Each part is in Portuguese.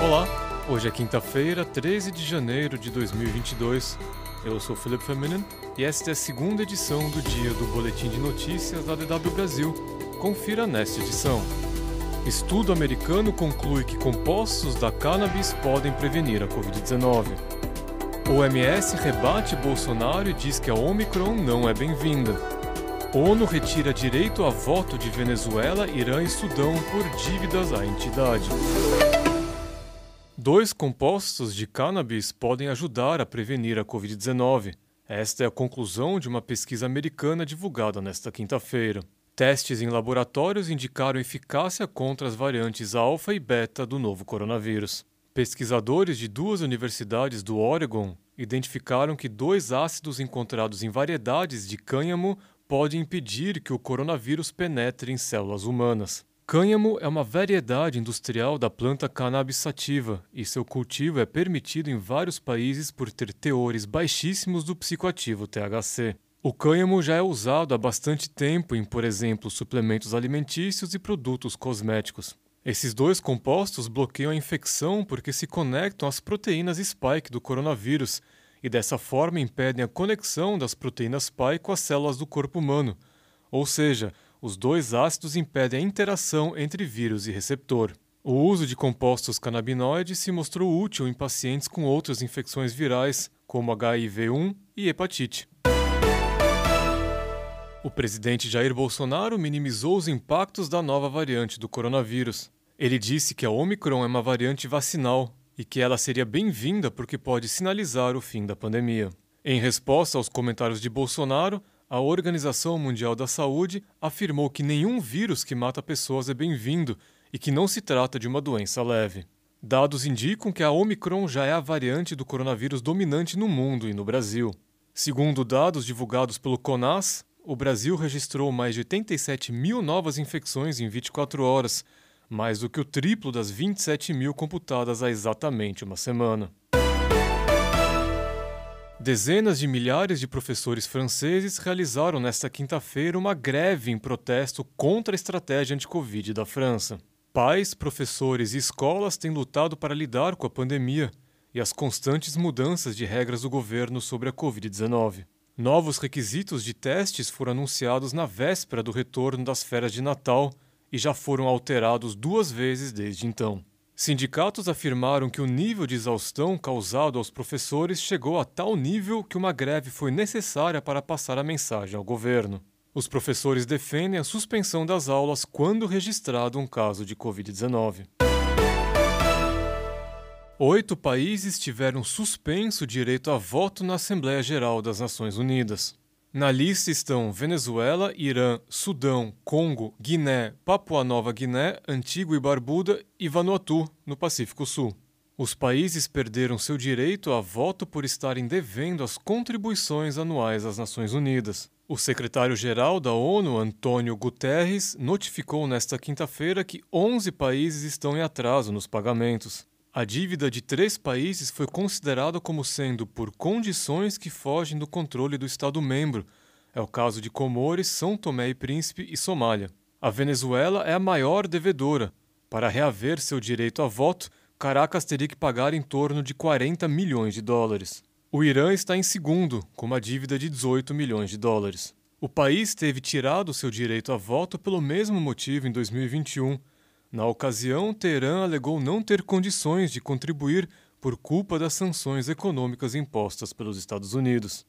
Olá, hoje é quinta-feira, 13 de janeiro de 2022. Eu sou Felipe Feminin e esta é a segunda edição do dia do Boletim de Notícias da DW Brasil. Confira nesta edição. Estudo americano conclui que compostos da cannabis podem prevenir a Covid-19. OMS rebate Bolsonaro e diz que a Omicron não é bem-vinda. ONU retira direito a voto de Venezuela, Irã e Sudão por dívidas à entidade. 2 compostos de cannabis podem ajudar a prevenir a Covid-19. Esta é a conclusão de uma pesquisa americana divulgada nesta quinta-feira. Testes em laboratórios indicaram eficácia contra as variantes alfa e beta do novo coronavírus. Pesquisadores de 2 universidades do Oregon identificaram que 2 ácidos encontrados em variedades de cânhamo podem impedir que o coronavírus penetre em células humanas. Cânhamo é uma variedade industrial da planta cannabis sativa e seu cultivo é permitido em vários países por ter teores baixíssimos do psicoativo THC. O cânhamo já é usado há bastante tempo em, por exemplo, suplementos alimentícios e produtos cosméticos. Esses 2 compostos bloqueiam a infecção porque se conectam às proteínas spike do coronavírus e dessa forma impedem a conexão das proteínas spike com as células do corpo humano. Ou seja, os 2 ácidos impedem a interação entre vírus e receptor. O uso de compostos canabinoides se mostrou útil em pacientes com outras infecções virais, como HIV-1 e hepatite. O presidente Jair Bolsonaro minimizou os impactos da nova variante do coronavírus. Ele disse que a Omicron é uma variante vacinal e que ela seria bem-vinda porque pode sinalizar o fim da pandemia. Em resposta aos comentários de Bolsonaro, a Organização Mundial da Saúde afirmou que nenhum vírus que mata pessoas é bem-vindo e que não se trata de uma doença leve. Dados indicam que a Omicron já é a variante do coronavírus dominante no mundo e no Brasil. Segundo dados divulgados pelo CONAS, o Brasil registrou mais de 87 mil novas infecções em 24 horas, mais do que o triplo das 27 mil computadas há exatamente uma semana. Dezenas de milhares de professores franceses realizaram nesta quinta-feira uma greve em protesto contra a estratégia anti-Covid da França. Pais, professores e escolas têm lutado para lidar com a pandemia e as constantes mudanças de regras do governo sobre a Covid-19. Novos requisitos de testes foram anunciados na véspera do retorno das férias de Natal e já foram alterados 2 vezes desde então. Sindicatos afirmaram que o nível de exaustão causado aos professores chegou a tal nível que uma greve foi necessária para passar a mensagem ao governo. Os professores defendem a suspensão das aulas quando registrado um caso de Covid-19. 8 países tiveram suspenso o direito a voto na Assembleia Geral das Nações Unidas. Na lista estão Venezuela, Irã, Sudão, Congo, Guiné, Papua Nova Guiné, Antigua e Barbuda e Vanuatu, no Pacífico Sul. Os países perderam seu direito a voto por estarem devendo as contribuições anuais às Nações Unidas. O secretário-geral da ONU, Antônio Guterres, notificou nesta quinta-feira que 11 países estão em atraso nos pagamentos. A dívida de 3 países foi considerada como sendo por condições que fogem do controle do Estado-membro. É o caso de Comores, São Tomé e Príncipe e Somália. A Venezuela é a maior devedora. Para reaver seu direito a voto, Caracas teria que pagar em torno de 40 milhões de dólares. O Irã está em segundo, com uma dívida de 18 milhões de dólares. O país teve tirado seu direito a voto pelo mesmo motivo em 2021. Na ocasião, Teherã alegou não ter condições de contribuir por culpa das sanções econômicas impostas pelos Estados Unidos.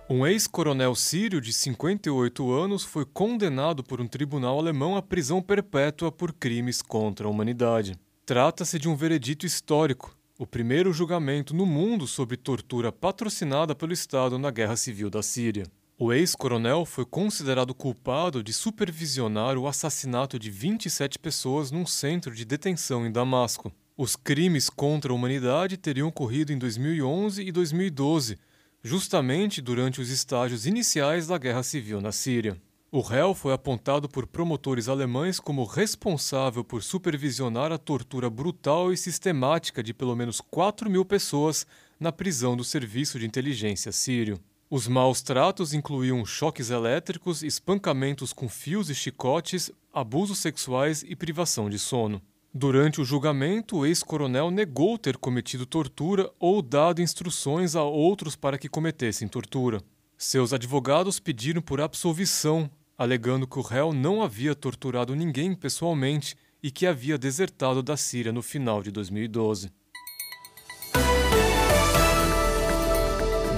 Um ex-coronel sírio de 58 anos foi condenado por um tribunal alemão à prisão perpétua por crimes contra a humanidade. Trata-se de um veredito histórico, o primeiro julgamento no mundo sobre tortura patrocinada pelo Estado na Guerra Civil da Síria. O ex-coronel foi considerado culpado de supervisionar o assassinato de 27 pessoas num centro de detenção em Damasco. Os crimes contra a humanidade teriam ocorrido em 2011 e 2012, justamente durante os estágios iniciais da Guerra Civil na Síria. O réu foi apontado por promotores alemães como responsável por supervisionar a tortura brutal e sistemática de pelo menos 4.000 pessoas na prisão do Serviço de Inteligência sírio. Os maus tratos incluíam choques elétricos, espancamentos com fios e chicotes, abusos sexuais e privação de sono. Durante o julgamento, o ex-coronel negou ter cometido tortura ou dado instruções a outros para que cometessem tortura. Seus advogados pediram por absolvição, alegando que o réu não havia torturado ninguém pessoalmente e que havia desertado da Síria no final de 2012.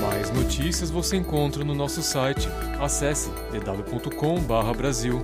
Mais notícias você encontra no nosso site. Acesse dw.com/Brasil.